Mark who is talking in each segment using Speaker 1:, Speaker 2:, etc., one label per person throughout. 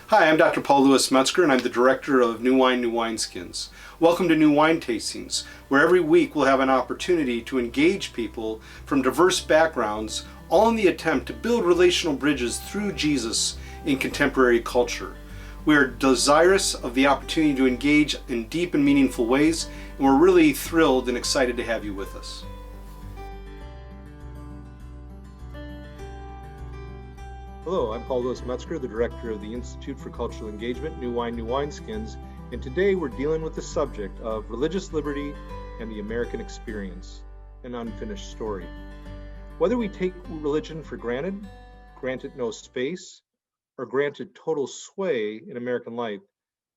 Speaker 1: Hi, I'm Dr. Paul Louis Metzger, and I'm the director of New Wine, New Wineskins. Welcome to New Wine Tastings, where every week we'll have an opportunity to engage people from diverse backgrounds, all in the attempt to build relational bridges through Jesus in contemporary culture. We are desirous of the opportunity to engage in deep and meaningful ways, and we're really thrilled and excited to have you with us.
Speaker 2: Hello, I'm Paul Louis Metzger, the director of the Institute for Cultural Engagement, New Wine, New Wineskins, and today we're dealing with the subject of religious liberty and the American experience, an unfinished story. Whether we take religion for granted, grant it no space, or grant it total sway in American life,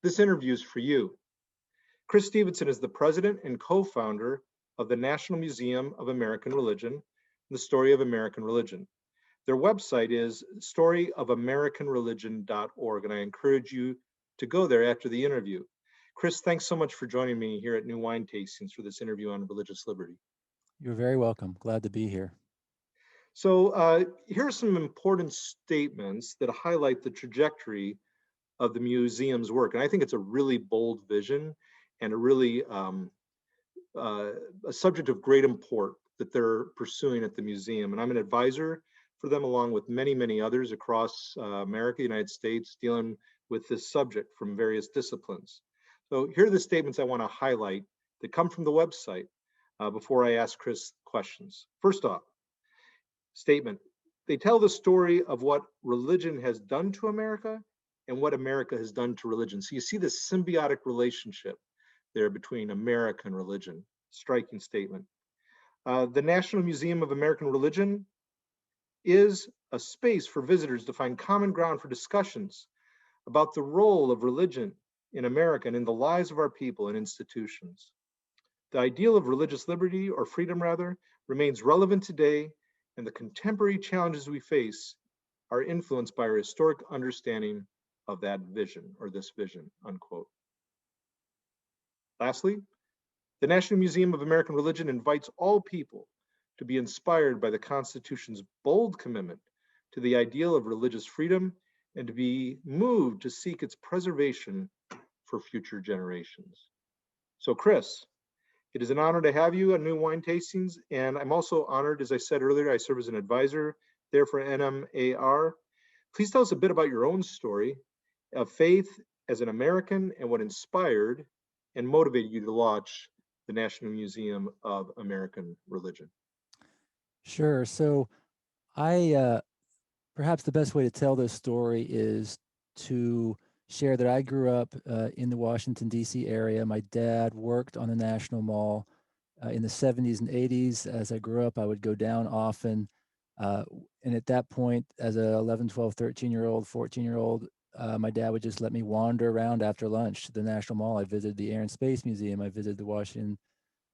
Speaker 2: this interview is for you. Chris Stevenson is the president and co-founder of the National Museum of American Religion, the Story of American Religion. Their website is storyofamericanreligion.org, and I encourage you to go there after the interview. Chris, thanks so much for joining me here at New Wine Tastings for this interview on religious liberty.
Speaker 3: You're very welcome. Glad to be here.
Speaker 2: So here are some important statements that highlight the trajectory of the museum's work. And I think it's a really bold vision and a really a subject of great import that they're pursuing at the museum. And I'm an advisor for them, along with many, many others across America, United States, dealing with this subject from various disciplines. So here are the statements I want to highlight that come from the website before I ask Chris questions. First off, statement, they tell the story of what religion has done to America and what America has done to religion. So you see this symbiotic relationship there between America and religion. Striking statement. The National Museum of American Religion is a space for visitors to find common ground for discussions about the role of religion in America and in the lives of our people and institutions. The ideal of religious liberty, or freedom rather, remains relevant today, and the contemporary challenges we face are influenced by our historic understanding of that vision, or this vision, unquote. Lastly, the National Museum of American Religion invites all people to be inspired by the Constitution's bold commitment to the ideal of religious freedom and to be moved to seek its preservation for future generations. So, Chris, it is an honor to have you at New Wine Tastings, and I'm also honored, as I said earlier, I serve as an advisor there for NMAR. Please tell us a bit about your own story of faith as an American and what inspired and motivated you to launch the National Museum of American Religion.
Speaker 3: Sure. So I perhaps the best way to tell this story is to share that I grew up in the Washington, D.C. area. My dad worked on the National Mall in the 70s and 80s. As I grew up, I would go down often. And at that point, as a 11, 12, 13-year-old, 14-year-old, my dad would just let me wander around after lunch to the National Mall. I visited the Air and Space Museum. I visited the Washington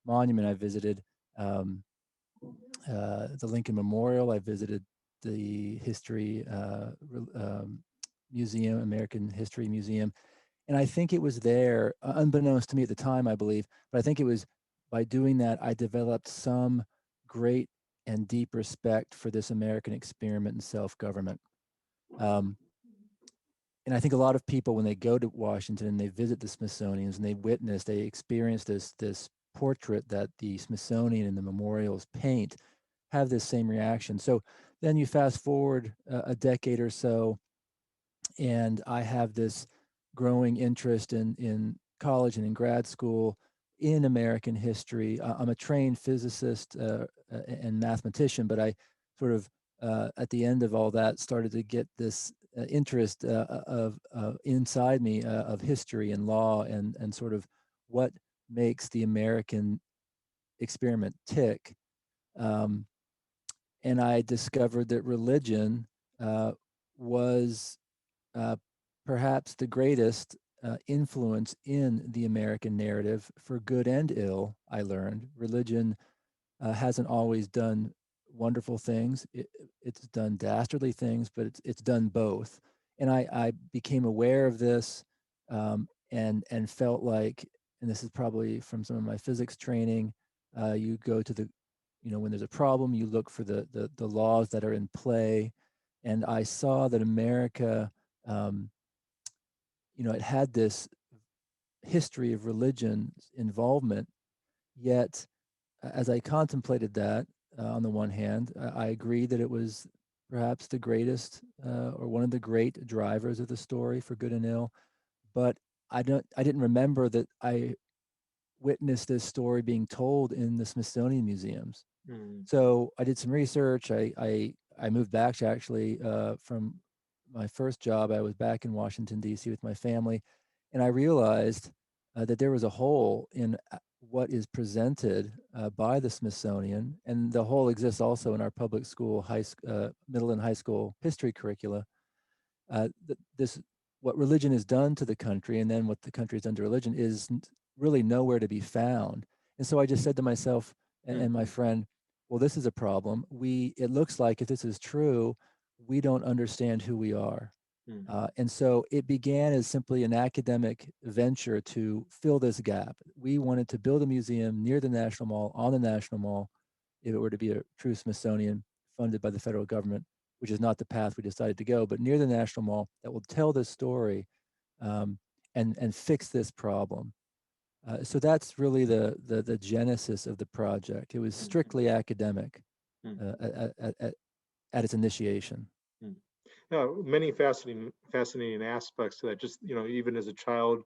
Speaker 3: Monument. I visited the Lincoln Memorial. I visited the History Museum, American History Museum. And I think it was there, unbeknownst to me at the time, I believe, but I think it was by doing that, I developed some great and deep respect for this American experiment in self-government. And I think a lot of people, when they go to Washington and they visit the Smithsonian's and they experience this portrait that the Smithsonian and the memorials paint, have this same reaction. So then you fast forward a decade or so, and I have this growing interest in college and in grad school in American history. I'm a trained physicist and mathematician, but I sort of at the end of all that started to get this interest of inside me of history and law and sort of what makes the American experiment tick. And I discovered that religion was perhaps the greatest influence in the American narrative for good and ill. I learned religion hasn't always done wonderful things. It's done dastardly things, but it's done both. And I became aware of this and felt like, and this is probably from some of my physics training, you go to the, when there's a problem, you look for the laws that are in play. And I saw that America it had this history of religion involvement. Yet, as I contemplated that, on the one hand, I agreed that it was perhaps the greatest or one of the great drivers of the story for good and ill. But I didn't remember that I witnessed this story being told in the Smithsonian museums.
Speaker 2: Mm.
Speaker 3: So I did some research. I moved back actually from my first job. I was back in Washington D.C. with my family, and I realized that there was a hole in what is presented by the Smithsonian, and the hole exists also in our public school, middle and high school history curricula. This what religion has done to the country, and then what the country has done to religion is really nowhere to be found. And so I just said to myself and my friend, well, this is a problem. It looks like if this is true, we don't understand who we are. And so it began as simply an academic venture to fill this gap. We wanted to build a museum near the National Mall, on the National Mall, if it were to be a true Smithsonian funded by the federal government, which is not the path we decided to go, but near the National Mall that will tell this story and fix this problem. So that's really the genesis of the project. It was strictly academic at its initiation.
Speaker 2: Many fascinating aspects to that. Just, even as a child,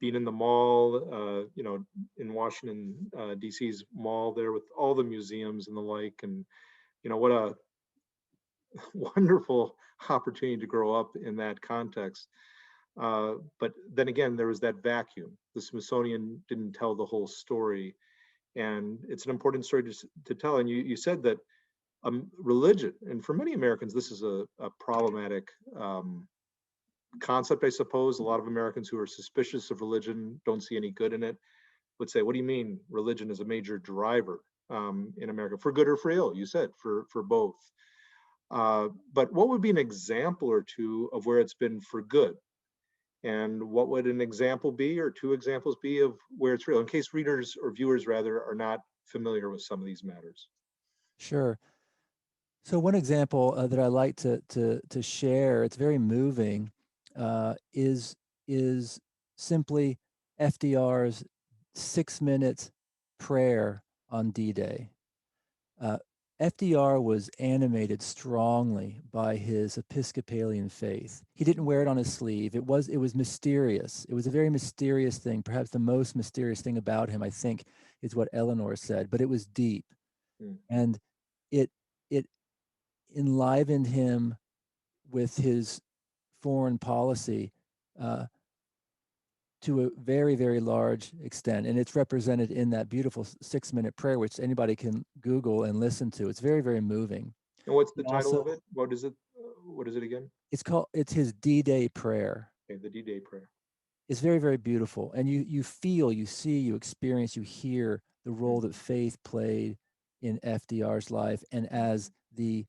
Speaker 2: being in the mall, in Washington, D.C.'s mall there with all the museums and the like, and what a wonderful opportunity to grow up in that context. But then again, there was that vacuum. The Smithsonian didn't tell the whole story, and it's an important story to tell. And you said that religion, and for many Americans, this is a problematic concept, I suppose. A lot of Americans who are suspicious of religion, don't see any good in it, would say, what do you mean religion is a major driver in America, for good or for ill? You said for both. But what would be an example or two of where it's been for good? And what would an example be, or two examples be, of where it's real, in case readers or viewers rather are not familiar with some of these matters?
Speaker 3: Sure. So one example that I like to share, it's very moving, is simply FDR's 6-minute prayer on D-Day. FDR was animated strongly by his Episcopalian faith. He didn't wear it on his sleeve. It was mysterious. It was a very mysterious thing. Perhaps the most mysterious thing about him, I think, is what Eleanor said. But it was deep, and it enlivened him with his foreign policy to a very, very large extent. And it's represented in that beautiful 6-minute prayer, which anybody can Google and listen to. It's very, very moving.
Speaker 2: And what's the
Speaker 3: And
Speaker 2: title
Speaker 3: also,
Speaker 2: of it? What is it? What is it again?
Speaker 3: It's his D-Day prayer.
Speaker 2: Okay, the D-Day prayer.
Speaker 3: It's very, very beautiful. And you feel, you see, you experience, you hear the role that faith played in FDR's life. And as the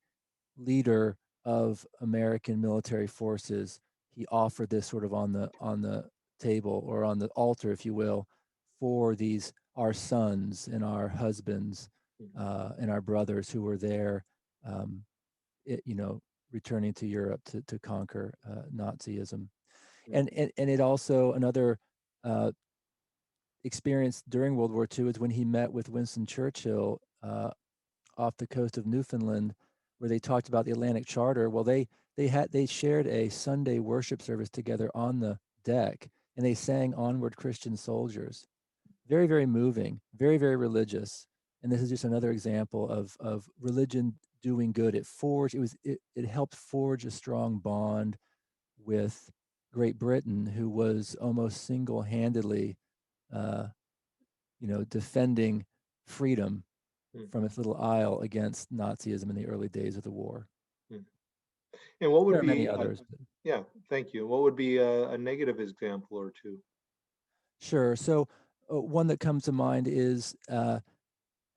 Speaker 3: leader of American military forces, he offered this sort of on the table, or on the altar, if you will, for our sons and our husbands and our brothers who were there, returning to Europe to conquer Nazism. And it also, another experience during World War II is when he met with Winston Churchill off the coast of Newfoundland, where they talked about the Atlantic Charter. Well, they shared a Sunday worship service together on the deck, and they sang "Onward, Christian Soldiers." Very, very moving, very, very religious. And this is just another example of religion doing good. It helped forge a strong bond with Great Britain, who was almost single-handedly, defending freedom from its little isle against Nazism in the early days of the war.
Speaker 2: And what would
Speaker 3: There are
Speaker 2: be
Speaker 3: many others.
Speaker 2: yeah, thank you. What would be a negative example or two?
Speaker 3: Sure. So one that comes to mind is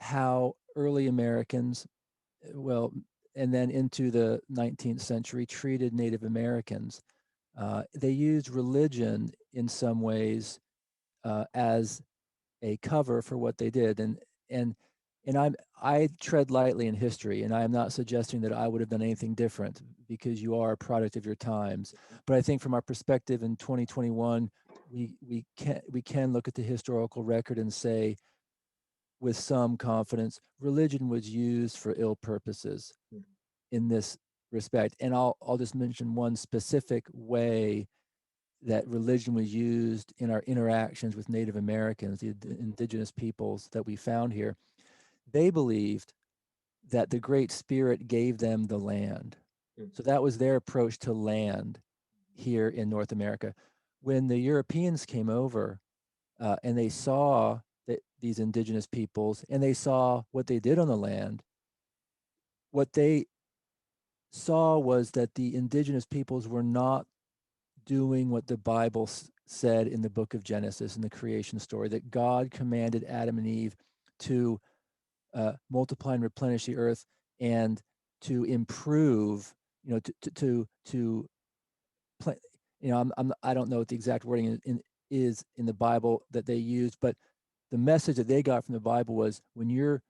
Speaker 3: how early Americans, well, and then into the 19th century, treated Native Americans. They used religion in some ways as a cover for what they did, and and I tread lightly in history, and I am not suggesting that I would have done anything different, because you are a product of your times. But I think from our perspective in 2021, we can look at the historical record and say with some confidence, religion was used for ill purposes in this respect. And I'll just mention one specific way that religion was used in our interactions with Native Americans, the indigenous peoples that we found here. They believed that the Great Spirit gave them the land. So that was their approach to land here in North America. When the Europeans came over and they saw that these indigenous peoples and they saw what they did on the land, what they saw was that the indigenous peoples were not doing what the Bible said in the book of Genesis, in the creation story, that God commanded Adam and Eve to multiply and replenish the earth and to improve, to I don't know what the exact wording is in the Bible that they used, but the message that they got from the Bible was, when you're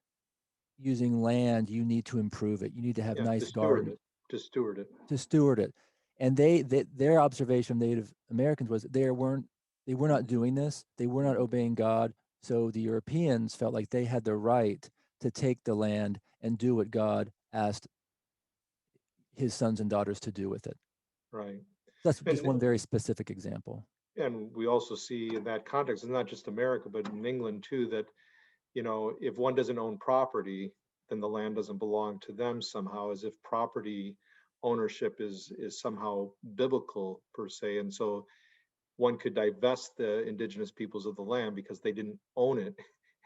Speaker 3: using land, you need to improve it. You need to have nice gardens.
Speaker 2: To steward it.
Speaker 3: To steward it. And their observation of Native Americans was they were not doing this. They were not obeying God. So the Europeans felt like they had the right to take the land and do what God asked his sons and daughters to do with it.
Speaker 2: Right.
Speaker 3: That's just one very specific example.
Speaker 2: And we also see in that context, it's not just America, but in England too, that, if one doesn't own property, then the land doesn't belong to them somehow, as if property ownership is somehow biblical per se. And so one could divest the indigenous peoples of the land because they didn't own it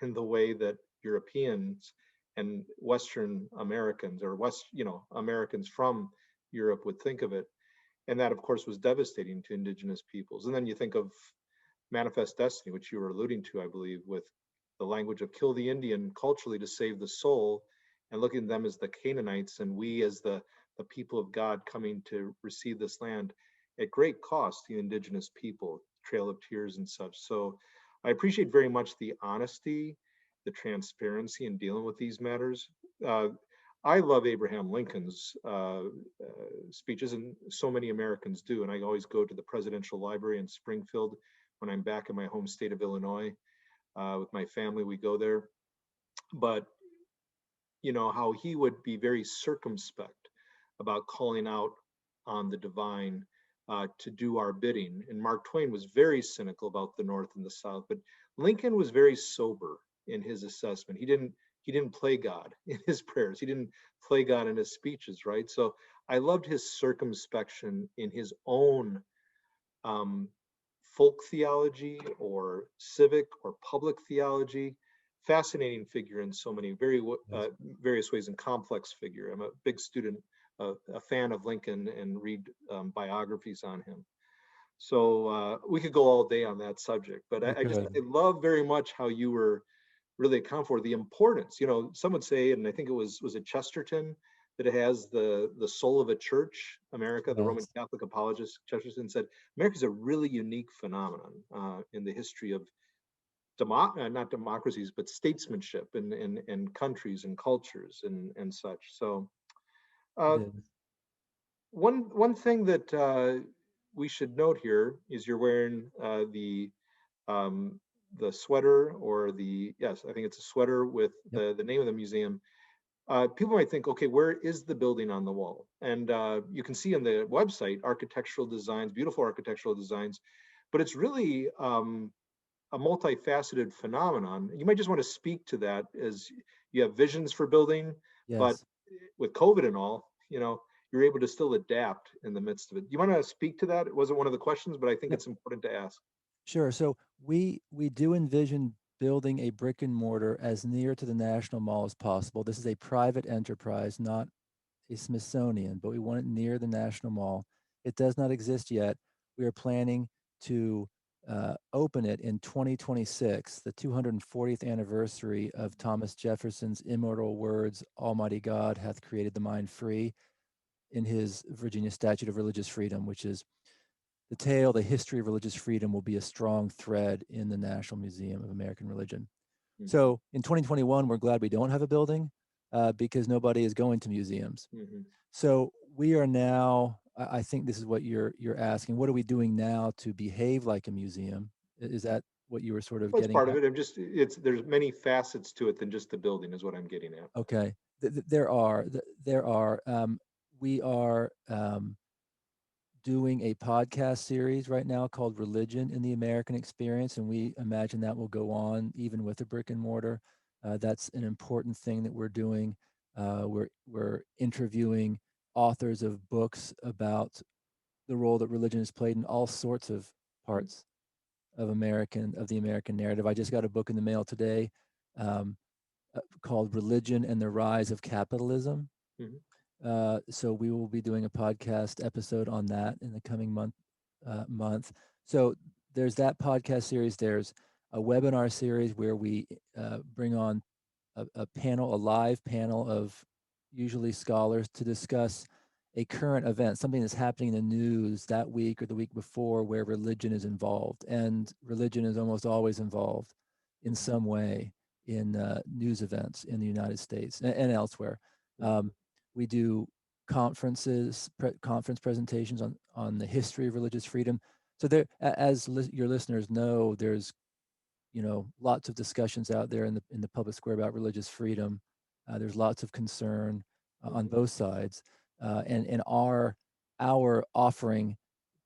Speaker 2: in the way that Europeans and Western Americans, or Americans from Europe would think of it. And that, of course, was devastating to indigenous peoples. And then you think of Manifest Destiny, which you were alluding to, I believe, with the language of kill the Indian culturally to save the soul, and looking at them as the Canaanites and we as the people of God coming to receive this land at great cost to the indigenous people, Trail of Tears and such. So I appreciate very much the honesty, the transparency in dealing with these matters. I love Abraham Lincoln's speeches, and so many Americans do. And I always go to the Presidential Library in Springfield when I'm back in my home state of Illinois. With my family, we go there. But, how he would be very circumspect about calling out on the divine to do our bidding. And Mark Twain was very cynical about the North and the South, but Lincoln was very sober in his assessment. He didn't play God in his prayers. He didn't play God in his speeches, right? So I loved his circumspection in his own folk theology or civic or public theology. Fascinating figure in so many various ways, and complex figure. I'm a big student, a fan of Lincoln, and read biographies on him. So we could go all day on that subject, but I love very much how you were really account for the importance. Some would say, and I think it was it Chesterton, that it has the soul of a church. America, the Roman Catholic apologist Chesterton said, America is a really unique phenomenon in the history of not democracies, but statesmanship and countries and cultures and such. So one thing that we should note here is you're wearing the sweater, or I think it's a sweater with the name of the museum. People might think, okay, where is the building on the wall? And you can see on the website architectural designs, beautiful architectural designs, but it's really a multifaceted phenomenon. You might just want to speak to that, as you have visions for building, but with COVID and all, you're able to still adapt in the midst of it. You want to speak to that? It wasn't one of the questions, but I think it's important to ask.
Speaker 3: Sure. So we do envision building a brick and mortar as near to the National Mall as possible. This is a private enterprise, not a Smithsonian, but we want it near the National Mall. It does not exist yet. We are planning to open it in 2026, the 240th anniversary of Thomas Jefferson's immortal words, "Almighty God hath created the mind free," in his Virginia Statute of Religious Freedom, which is the history of religious freedom will be a strong thread in the National Museum of American Religion. So in 2021, we're glad we don't have a building because nobody is going to museums. So we are now, I think this is what you're asking, what are we doing now to behave like a museum? Is that what you were sort of
Speaker 2: Well, it's
Speaker 3: getting
Speaker 2: part
Speaker 3: at?
Speaker 2: of it. There's many facets to it than just the building is what I'm getting at.
Speaker 3: Okay, there are. We are doing a podcast series right now called Religion in the American Experience, and we imagine that will go on even with a brick and mortar. That's an important thing that we're doing. We're interviewing authors of books about the role that religion has played in all sorts of parts of the American narrative. I just got a book in the mail today called Religion and the Rise of Capitalism. So we will be doing a podcast episode on that in the coming month. So there's that podcast series. There's a webinar series where we bring on a live panel of usually scholars to discuss a current event, something that's happening in the news that week or the week before where religion is involved. And religion is almost always involved in some way in news events in the United States and elsewhere. We do conference presentations on the history of religious freedom. So there, as your listeners know, there's lots of discussions out there in the public square about religious freedom. There's lots of concern on both sides, and our offering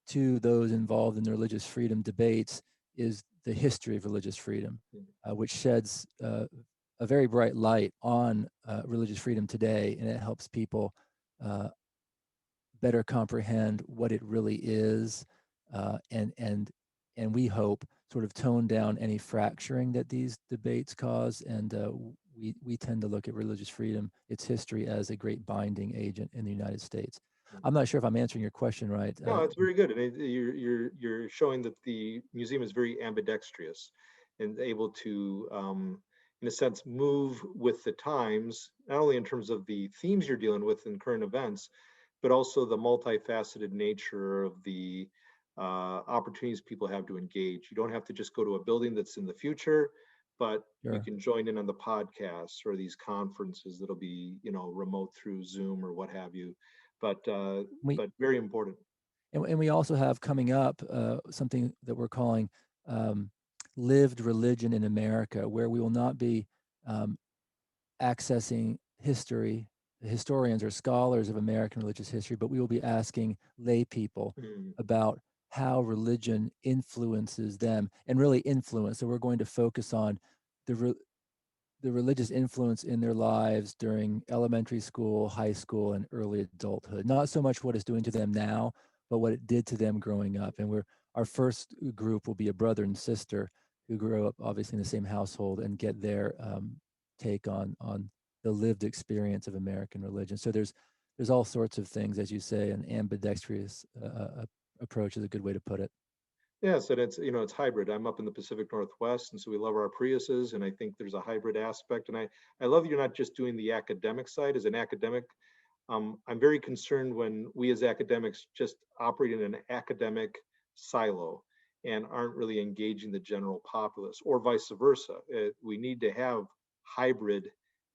Speaker 3: to those involved in the religious freedom debates is the history of religious freedom, which sheds a very bright light on religious freedom today, and it helps people better comprehend what it really is, and we hope sort of tone down any fracturing that these debates cause. And we tend to look at religious freedom, its history, as a great binding agent in the United States. I'm not sure if I'm answering your question right.
Speaker 2: No, it's very good, and you're showing that the museum is very ambidextrous and able to, in a sense, move with the times, not only in terms of the themes you're dealing with in current events, but also the multifaceted nature of the opportunities people have to engage. You don't have to just go to a building that's in the future, but you can join in on the podcasts or these conferences that'll be, remote through Zoom or what have you. But very important.
Speaker 3: And we also have coming up something that we're calling Lived Religion in America, where we will not be accessing historians or scholars of American religious history, but we will be asking lay people about how religion influences them and really influence. So we're going to focus on the religious influence in their lives during elementary school, high school, and early adulthood. Not so much what it's doing to them now, but what it did to them growing up. And our first group will be a brother and sister who grew up obviously in the same household and get their take on the lived experience of American religion. So there's all sorts of things, as you say. An ambidextrous approach is a good way to put it.
Speaker 2: Yes, and it's hybrid. I'm up in the Pacific Northwest, and so we love our Priuses, and I think there's a hybrid aspect. And I love you're not just doing the academic side. As an academic, I'm very concerned when we as academics just operate in an academic silo and aren't really engaging the general populace, or vice versa. We need to have hybrid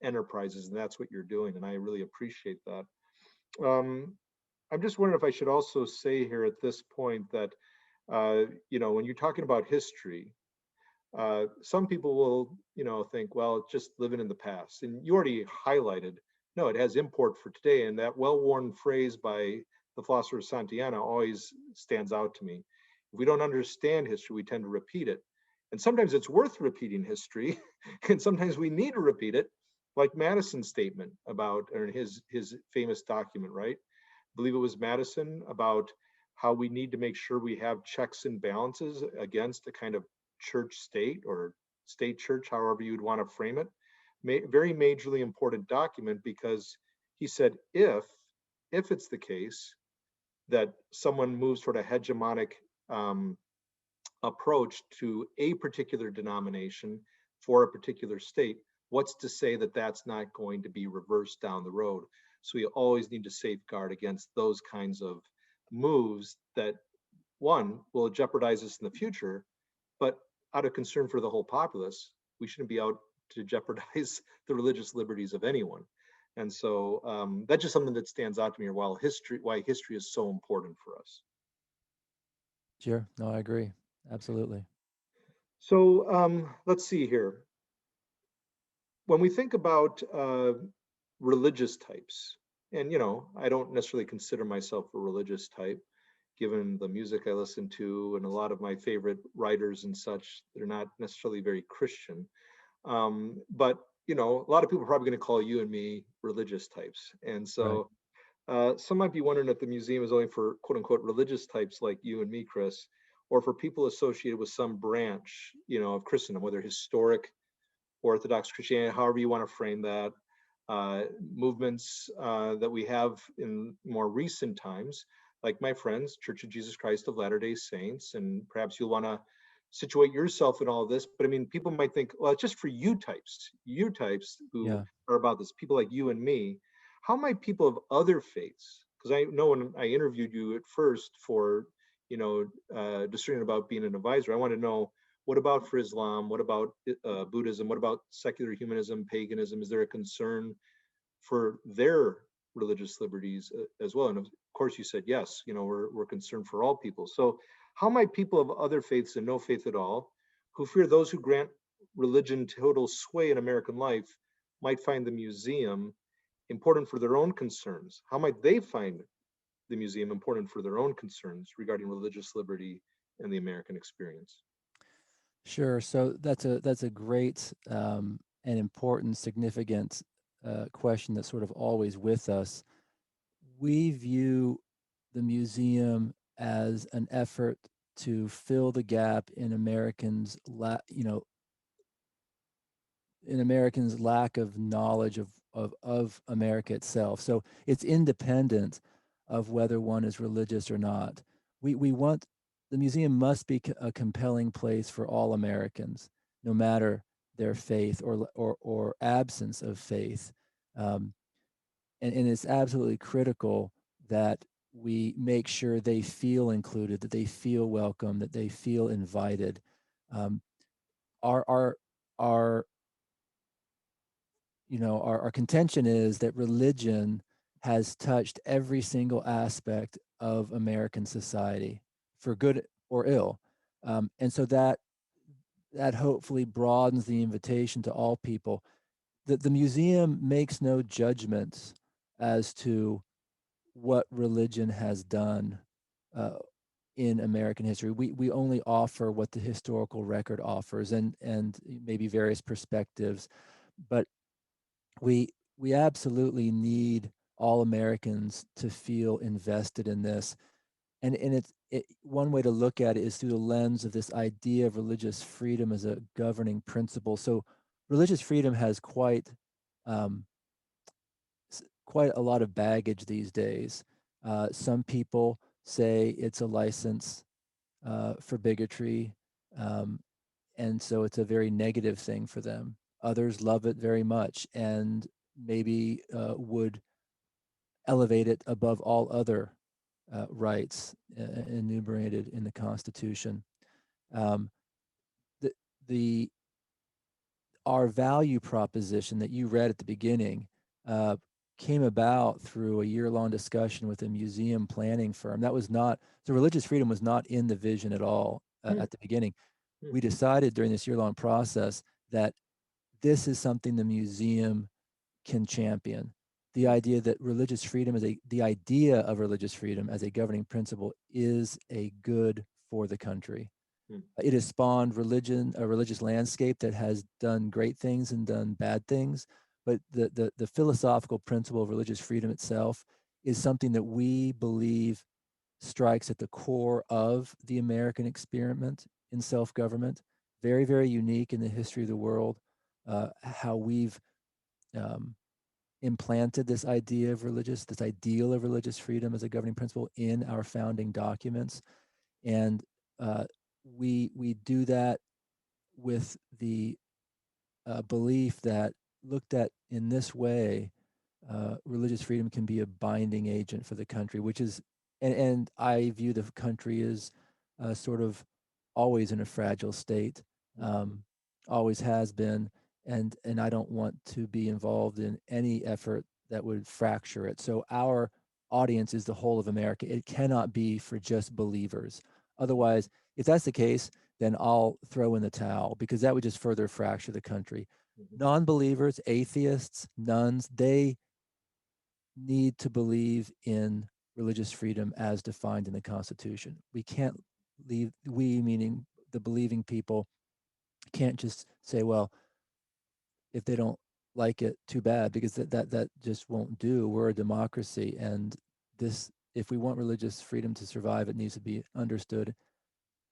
Speaker 2: enterprises, and that's what you're doing, and I really appreciate that. I'm just wondering if I should also say here at this point that when you're talking about history, some people will, think, well, it's just living in the past. And you already highlighted, no, it has import for today. And that well-worn phrase by the philosopher Santayana always stands out to me. If we don't understand history, we tend to repeat it. And sometimes it's worth repeating history, and sometimes we need to repeat it, like Madison's statement about, or his famous document, right? I believe it was Madison, about how we need to make sure we have checks and balances against a kind of church state or state church, however you'd want to frame it. Very majorly important document, because he said if it's the case that someone moves toward a hegemonic approach to a particular denomination for a particular state, what's to say that that's not going to be reversed down the road? So we always need to safeguard against those kinds of moves that, one, will jeopardize us in the future, but out of concern for the whole populace, we shouldn't be out to jeopardize the religious liberties of anyone. And so that's just something that stands out to me, or why history is so important for us.
Speaker 3: Sure. No, I agree. Absolutely.
Speaker 2: So let's see here. When we think about religious types, and I don't necessarily consider myself a religious type, given the music I listen to and a lot of my favorite writers and such, they're not necessarily very Christian. But a lot of people are probably going to call you and me religious types, and
Speaker 3: Right.
Speaker 2: so some might be wondering if the museum is only for quote unquote religious types like you and me, Chris, or for people associated with some branch, of Christendom, whether historic, Orthodox Christianity, however you want to frame that. Movements that we have in more recent times, like my friends, Church of Jesus Christ of Latter-day Saints, and perhaps you'll want to situate yourself in all this. But I mean, people might think, well, it's just for you types who
Speaker 3: Yeah.
Speaker 2: are about this, people like you and me. How might people of other faiths? Because I know when I interviewed you at first for, discerning about being an advisor, I want to know, what about for Islam? What about Buddhism? What about secular humanism, paganism? Is there a concern for their religious liberties as well? And of course, you said yes. We're concerned for all people. So, how might people of other faiths and no faith at all, who fear those who grant religion total sway in American life, might find the museum important for their own concerns? How might they find the museum important for their own concerns regarding religious liberty and the American experience?
Speaker 3: Sure. So that's a great and important, significant question that's sort of always with us. We view the museum as an effort to fill the gap in Americans' lack of knowledge of America itself. So it's independent of whether one is religious or not. We want the museum must be a compelling place for all Americans, no matter their faith or absence of faith. Um, and it's absolutely critical that we make sure they feel included, that they feel welcome, that they feel invited. Um, our our our our contention is that religion has touched every single aspect of American society, for good or ill, and so that hopefully broadens the invitation to all people. The museum makes no judgments as to what religion has done uh, in American history. We only offer what the historical record offers, and maybe various perspectives, but we we absolutely need all Americans to feel invested in this. And one way to look at it is through the lens of this idea of religious freedom as a governing principle. So religious freedom has um, quite a lot of baggage these days. Some people say it's a license for bigotry, um, and so it's a very negative thing for them. Others love it very much and maybe would elevate it above all other rights enumerated in the Constitution. Um, the, the our value proposition that you read at the beginning uh, came about through a year-long discussion with a museum planning firm. That was not so. Religious freedom was not in the vision at all
Speaker 2: Hmm,
Speaker 3: at the beginning.
Speaker 2: hmm,
Speaker 3: We decided during this year-long process that this is something the museum can champion. The
Speaker 2: hmm,
Speaker 3: idea that religious freedom is the idea of religious freedom as a governing principle is a good for the country.
Speaker 2: hmm,
Speaker 3: It has spawned a religious landscape that has done great things and done bad things. But the philosophical principle of religious freedom itself is something that we believe strikes at the core of the American experiment in self government. Very, very unique in the history of the world, how we've um, implanted this ideal of religious freedom as a governing principle in our founding documents. And uh, we do that with the belief that looked at in this way, religious freedom can be a binding agent for the country, which is, and I view the country as sort of always in a fragile state,
Speaker 2: hmm,
Speaker 3: um, always has been. and I don't want to be involved in any effort that would fracture it. So our audience is the whole of America. It cannot be for just believers. Otherwise, if that's the case, then I'll throw in the towel, because that would just further fracture the country.
Speaker 2: Mhm.
Speaker 3: Non-believers, atheists, nuns, they need to believe in religious freedom as defined in the Constitution. We can't leave, we meaning the believing people, can't just say, well, if they don't like it, too bad, because that just won't do. We're a democracy, and this, if we want religious freedom to survive, it needs to be understood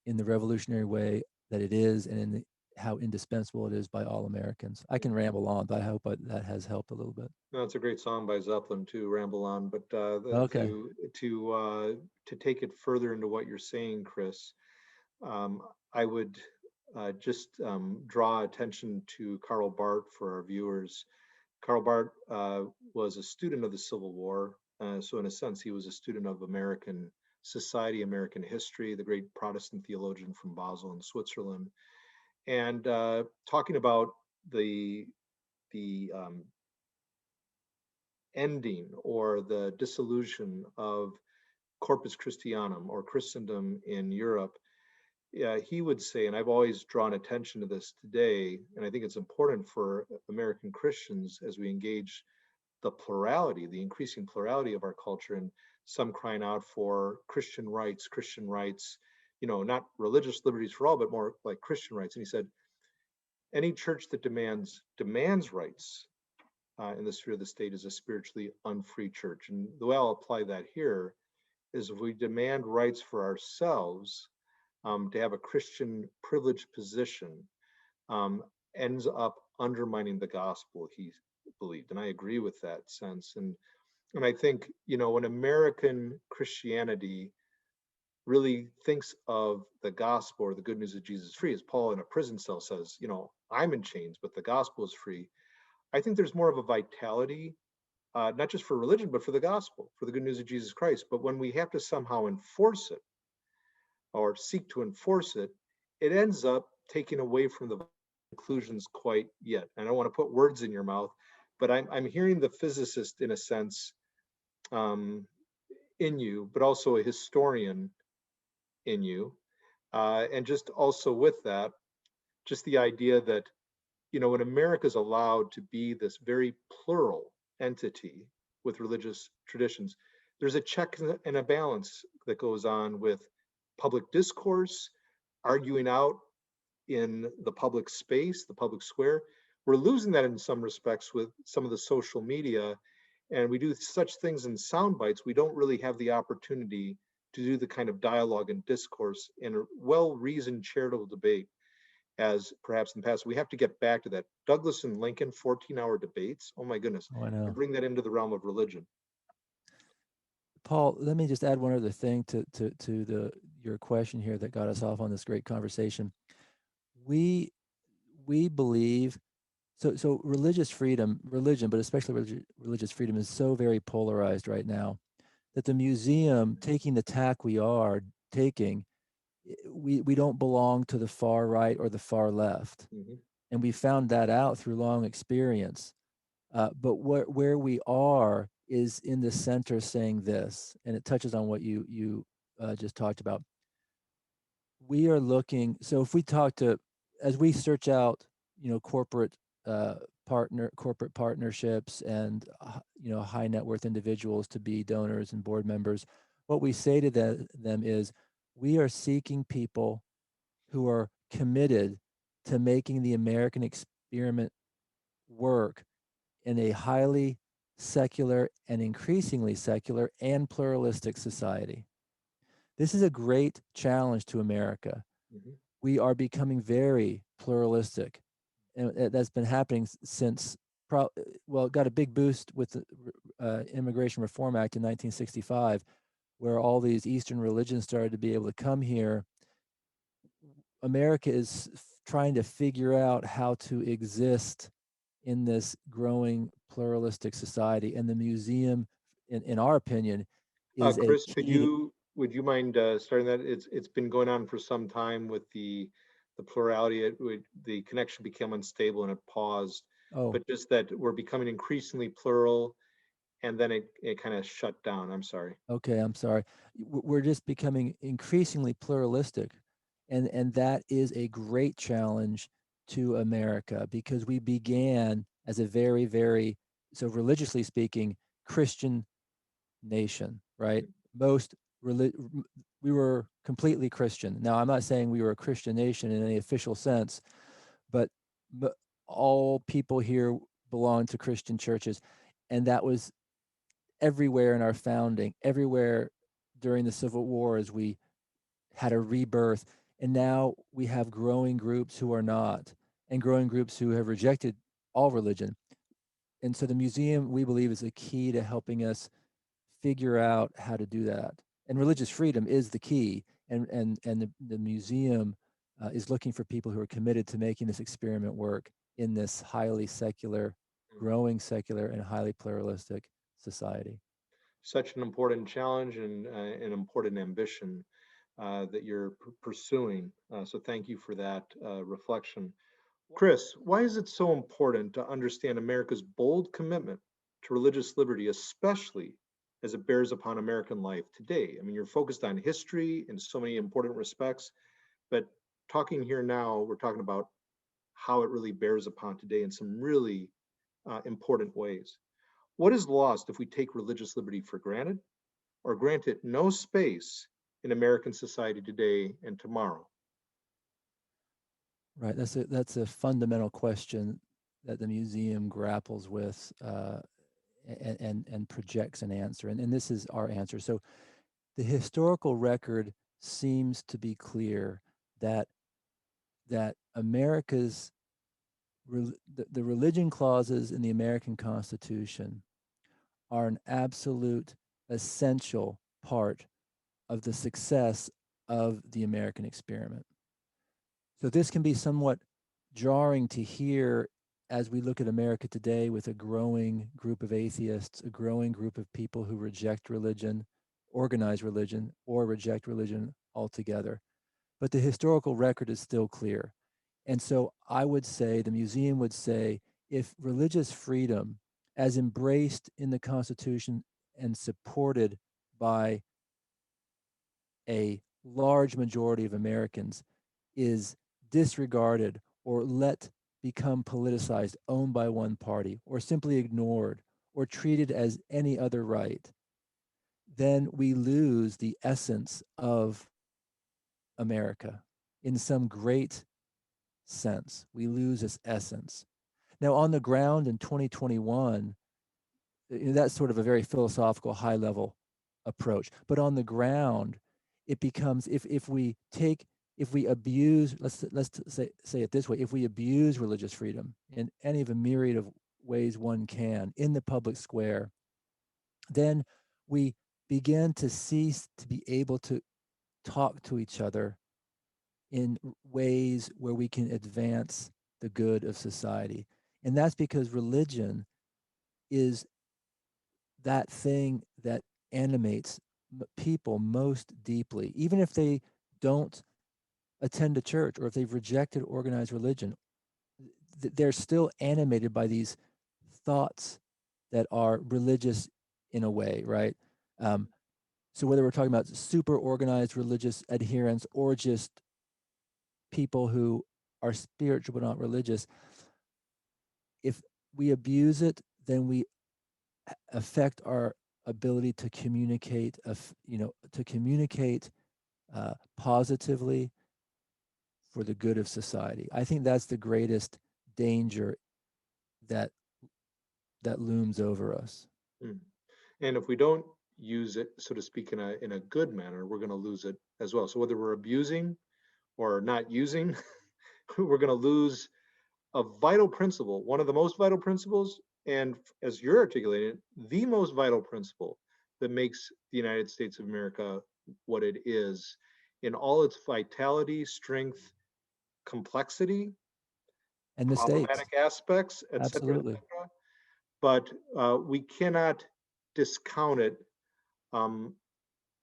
Speaker 3: in the revolutionary way that it is, and in how indispensable it is by all Americans. I can ramble on, but I hope that has helped a little bit.
Speaker 2: No, it's a great song by Zeppelin too, Ramble On. But
Speaker 3: Okay.
Speaker 2: to take it further into what you're saying, Chris, I would just draw attention to Karl Barth for our viewers. Karl Barth was a student of the Civil War, so in a sense, he was a student of American society, American history, the great Protestant theologian from Basel in Switzerland, and talking about the the ending or the dissolution of Corpus Christianum or Christendom in Europe. Yeah, he would say, and I've always drawn attention to this today, and I think it's important for American Christians as we engage the plurality, the increasing plurality of our culture, and some crying out for Christian rights, not religious liberties for all, but more like Christian rights. And he said, any church that demands rights in the sphere of the state is a spiritually unfree church. And the way I'll apply that here is, if we demand rights for ourselves, to have a Christian privileged position, um, ends up undermining the gospel, he believed. And I agree with that sense. And I think, when American Christianity really thinks of the gospel or the good news of Jesus free, as Paul in a prison cell says, I'm in chains, but the gospel is free. I think there's more of a vitality, not just for religion, but for the gospel, for the good news of Jesus Christ. But when we have to somehow enforce it or seek to enforce it, it ends up taking away from the conclusions quite yet. I don't want to put words in your mouth, but I'm hearing the physicist in a sense in you, but also a historian in you. And just also with that, just the idea that, when America is allowed to be this very plural entity with religious traditions, there's a check and a balance that goes on with public discourse, arguing out in the public space, the public square. We're losing that in some respects with some of the social media, and we do such things in sound bites. We don't really have the opportunity to do the kind of dialogue and discourse in a well-reasoned charitable debate as perhaps in the past. We have to get back to that. Douglas and Lincoln 14-hour debates, oh my goodness,
Speaker 3: Oh, I
Speaker 2: and
Speaker 3: know.
Speaker 2: bring that into the realm of religion.
Speaker 3: Paul, let me just add one other thing to your question here that got us off on this great conversation. We believe, so religious freedom, religion, but especially religious freedom, is so very polarized right now that the museum, taking the tack we are taking, we don't belong to the far right or the far left.
Speaker 2: Mm-hmm.
Speaker 3: And we found that out through long experience. But where we are is in the center, saying this, and it touches on what you just talked about. We are looking. So if we talk to, as we search out, corporate corporate partnerships and high net worth individuals to be donors and board members, what we say to them is, we are seeking people who are committed to making the American experiment work in a highly secular and increasingly secular and pluralistic society. This is a great challenge to America.
Speaker 2: Mm-hmm.
Speaker 3: We are becoming very pluralistic, and that's been happening since, it got a big boost with the Immigration Reform Act in 1965, where all these Eastern religions started to be able to come here. America is trying to figure out how to exist in this growing pluralistic society, and the museum, in our opinion, is a
Speaker 2: Chris,
Speaker 3: key to.
Speaker 2: would you mind starting that? It's been going on for some time with the the plurality, the connection became unstable and it paused,
Speaker 3: Oh,
Speaker 2: but just that we're becoming increasingly plural, and then it kind of shut down. I'm sorry.
Speaker 3: okay, I'm sorry. We're just becoming increasingly pluralistic, and that is a great challenge to America because we began as a very, very, so religiously speaking, Christian nation, right? Most we were completely Christian. Now, I'm not saying we were a Christian nation in any official sense, but, but all people here belong to Christian churches, and that was everywhere in our founding, everywhere during the Civil War as we had a rebirth. And now we have growing groups who are not, and growing groups who have rejected all religion. And so the museum, we believe, is a key to helping us figure out how to do that. And religious freedom is the key. And the museum is looking for people who are committed to making this experiment work in this highly secular, growing secular, and highly pluralistic society.
Speaker 2: Such an important challenge and an important ambition that you're pursuing. So thank you for that reflection. Chris, why is it so important to understand America's bold commitment to religious liberty, especially as it bears upon American life today? I mean, you're focused on history in so many important respects, but talking here now, we're talking about how it really bears upon today in some really important ways. What is lost if we take religious liberty for granted or grant it no space in American society today and tomorrow?
Speaker 3: Right. That's a fundamental question that the museum grapples with and projects an answer. And this is our answer. So the historical record seems to be clear that America's the religion clauses in the American Constitution are an absolute essential part of the success of the American experiment. So this can be somewhat jarring to hear as we look at America today with a growing group of atheists, a growing group of people who reject religion, organized religion, or reject religion altogether. But the historical record is still clear. And so I would say, the museum would say, if religious freedom, as embraced in the Constitution and supported by a large majority of Americans, is disregarded or let become politicized, owned by one party, or simply ignored, or treated as any other right, then we lose the essence of America in some great sense. We lose its essence. Now, on the ground in 2021, that's sort of a very philosophical, high level approach. But on the ground, it becomes if we abuse, let's say it this way, if we abuse religious freedom in any of a myriad of ways one can in the public square, then we begin to cease to be able to talk to each other in ways where we can advance the good of society. And that's because religion is that thing that animates people most deeply, even if they don't attend a church or if they've rejected organized religion, they're still animated by these thoughts that are religious in a way, right? So whether we're talking about super organized religious adherents or just people who are spiritual but not religious, if we abuse it, then we affect our ability to communicate, to communicate positively for the good of society. I think that's the greatest danger that looms over us.
Speaker 2: And if we don't use it, so to speak, in a good manner, we're going to lose it as well. So whether we're abusing or not using, we're going to lose a vital principle, one of the most vital principles, and as you're articulating it, the most vital principle that makes the United States of America what it is in all its vitality, strength, complexity,
Speaker 3: And mistakes.
Speaker 2: problematic aspects, et cetera, et
Speaker 3: Absolutely.
Speaker 2: cetera. But we cannot discount it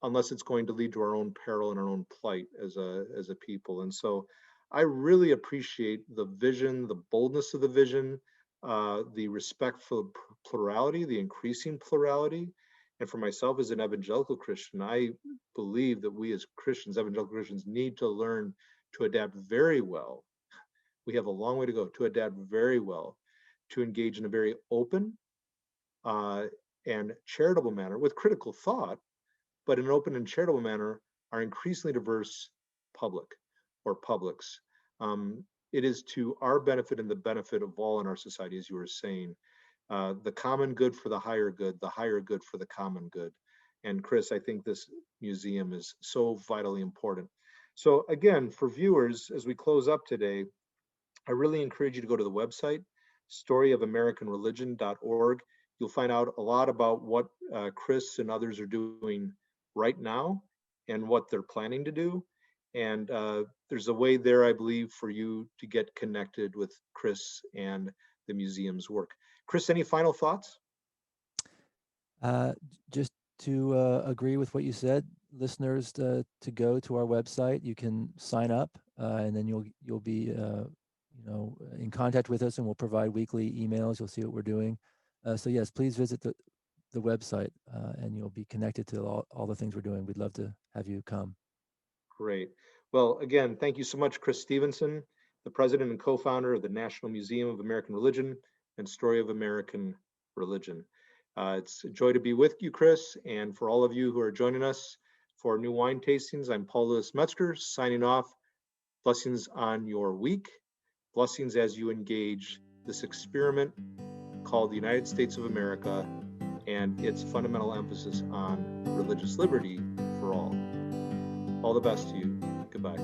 Speaker 2: unless it's going to lead to our own peril and our own plight as a people. And so I really appreciate the vision, the boldness of the vision, the respect for plurality, the increasing plurality. And for myself as an evangelical Christian, I believe that we as Christians, evangelical Christians, need to learn to adapt very well. We have a long way to go to adapt very well, to engage in a very open and charitable manner with critical thought, but in an open and charitable manner, our increasingly diverse public or publics. It is to our benefit and the benefit of all in our society, as you were saying, the common good for the higher good for the common good. And Chris, I think this museum is so vitally important. So again, for viewers, as we close up today, I really encourage you to go to the website, storyofamericanreligion.org. You'll find out a lot about what Chris and others are doing right now and what they're planning to do. And there's a way there, I believe, for you to get connected with Chris and the museum's work. Chris, any final thoughts?
Speaker 3: Just to agree with what you said, listeners, to go to our website. You can sign up, and then you'll be in contact with us, and we'll provide weekly emails. You'll see what we're doing. So yes, please visit the website, and you'll be connected to all the things we're doing. We'd love to have you come.
Speaker 2: Great. Well, again, thank you so much, Chris Stevenson, the president and co-founder of the National Museum of American Religion and Story of American Religion. It's a joy to be with you, Chris, and for all of you who are joining us for New Wine Tastings, I'm Paul Lewis Metzger, signing off. Blessings on your week. Blessings as you engage this experiment called the United States of America and its fundamental emphasis on religious liberty for all. All the best to you. Goodbye.